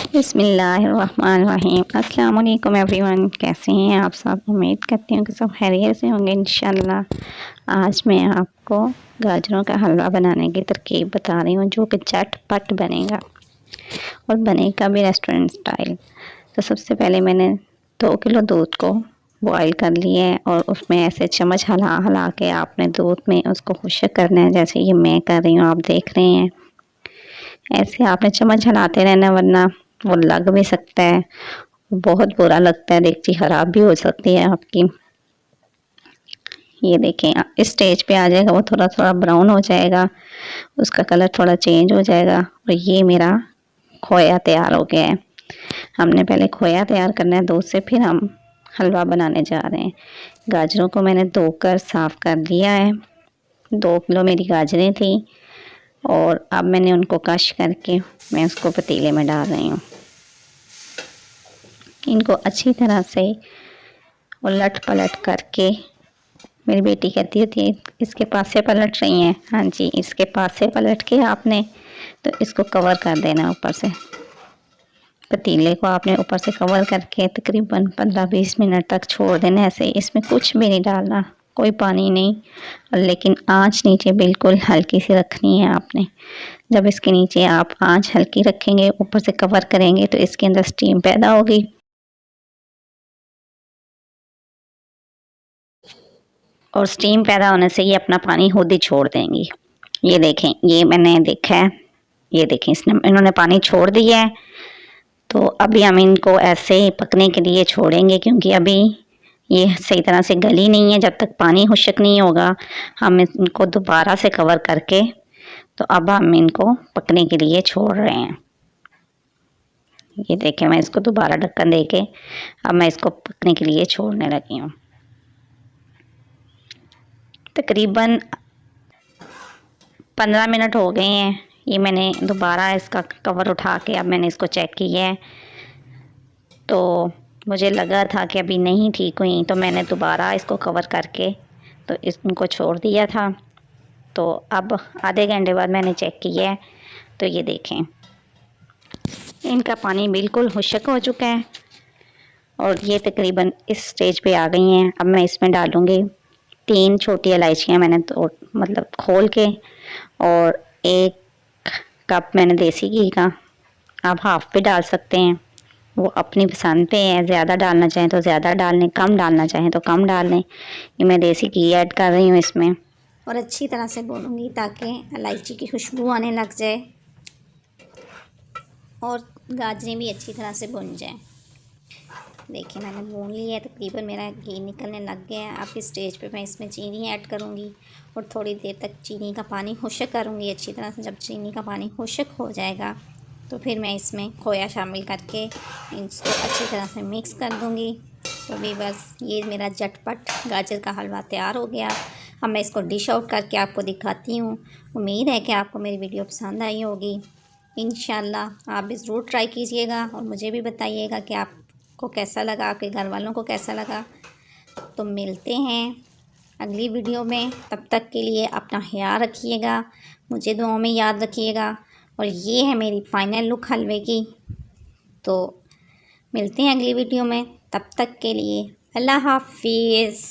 बिस्मिल्लाहिर्रहमानिर्रहीम। अस्सलाम वालेकुम एवरीवन, कैसे हैं आप सब। उम्मीद करती हूँ कि सब खैरियत से होंगे इंशाल्लाह। आज मैं आपको गाजरों का हलवा बनाने की तरकीब बता रही हूँ, जो कि झटपट बनेगा और बनेगा भी रेस्टोरेंट स्टाइल। तो सबसे पहले मैंने 2 किलो दूध को बॉईल कर लिया है और उसमें ऐसे चम्मच हिला हिला के आपने दूध में उसको खुश्क करना है, जैसे ये मैं कर रही हूँ, आप देख रहे हैं। ऐसे आपने चम्मच हिलाते रहना, वरना वो लग भी सकता है, बहुत बुरा लगता है, डेगची ख़राब भी हो सकती है आपकी। ये देखें, इस स्टेज पे आ जाएगा, वो थोड़ा थोड़ा ब्राउन हो जाएगा, उसका कलर थोड़ा चेंज हो जाएगा और ये मेरा खोया तैयार हो गया है। हमने पहले खोया तैयार करना है दूध से, फिर हम हलवा बनाने जा रहे हैं। गाजरों को मैंने धोकर साफ़ कर लिया है। 2 किलो मेरी गाजरें थी और अब मैंने उनको कश करके मैं उसको पतीले में डाल रही हूँ। इनको अच्छी तरह से उलट पलट करके, मेरी बेटी कहती होती है इसके पास से पलट रही हैं, हाँ जी, इसके पास से पलट के आपने तो इसको कवर कर देना ऊपर से। पतीले को आपने ऊपर से कवर करके तकरीबन 15-20 मिनट तक छोड़ देना ऐसे। इसमें कुछ भी नहीं डालना, कोई पानी नहीं, लेकिन आंच नीचे बिल्कुल हल्की सी रखनी है आपने। जब इसके नीचे आप आंच हल्की रखेंगे, ऊपर से कवर करेंगे, तो इसके अंदर स्टीम पैदा होगी और स्टीम पैदा होने से ये अपना पानी खुद ही छोड़ देंगी। ये देखें, ये मैंने देखा है, ये देखें इन्होंने पानी छोड़ दिया है। तो अभी हम इनको ऐसे पकने के लिए छोड़ेंगे, क्योंकि अभी ये सही तरह से गली नहीं है। जब तक पानी खुश्क नहीं होगा, हम इनको दोबारा से कवर करके, तो अब हम इनको पकने के लिए छोड़ रहे हैं। ये देखें, मैं इसको दोबारा ढक्कन दे के अब मैं इसको पकने के लिए छोड़ने लगी हूँ। तकरीबन 15 मिनट हो गए हैं। ये मैंने दोबारा इसका कवर उठा के अब मैंने इसको चेक किया है, तो मुझे लगा था कि अभी नहीं ठीक हुई, तो मैंने दोबारा इसको कवर करके तो इनको छोड़ दिया था। तो अब आधे घंटे बाद मैंने चेक किया है, तो ये देखें इनका पानी बिल्कुल खुश्क हो चुका है और ये तकरीबन इस स्टेज पे आ गई हैं। अब मैं इसमें डालूँगी 3 छोटी इलायचियाँ मैंने तो मतलब खोल के, और 1 कप मैंने देसी घी का, आप हाफ़ भी डाल सकते हैं, वो अपनी पसंद पे है। ज़्यादा डालना चाहें तो ज़्यादा डाल लें, कम डालना चाहें तो कम डाल लें। ये मैं देसी घी ऐड कर रही हूँ इसमें और अच्छी तरह से भूनूंगी ताकि इलायची की खुशबू आने लग जाए और गाजरें भी अच्छी तरह से भुन जाएं। देखिए, मैंने भून लिया है, तकरीबन मेरा घी निकलने लग गया है। अब इस स्टेज पे मैं इसमें चीनी ऐड करूँगी और थोड़ी देर तक चीनी का पानी खुश्क करूँगी अच्छी तरह से। जब चीनी का पानी खुश्क हो जाएगा, तो फिर मैं इसमें खोया शामिल करके इसको अच्छी तरह से मिक्स कर दूँगी। तो भी बस ये मेरा झटपट गाजर का हलवा तैयार हो गया। अब मैं इसको डिश आउट करके आपको दिखाती हूँ। उम्मीद है कि आपको मेरी वीडियो पसंद आई होगी। इंशाल्लाह आप भी ज़रूर ट्राई कीजिएगा और मुझे भी बताइएगा कि आपको कैसा लगा, आपके घर वालों को कैसा लगा। तो मिलते हैं अगली वीडियो में, तब तक के लिए अपना ख्याल रखिएगा, मुझे दुआओं में याद रखिएगा। और ये है मेरी फ़ाइनल लुक हलवे की। तो मिलते हैं अगली वीडियो में, तब तक के लिए अल्लाह हाफिज़।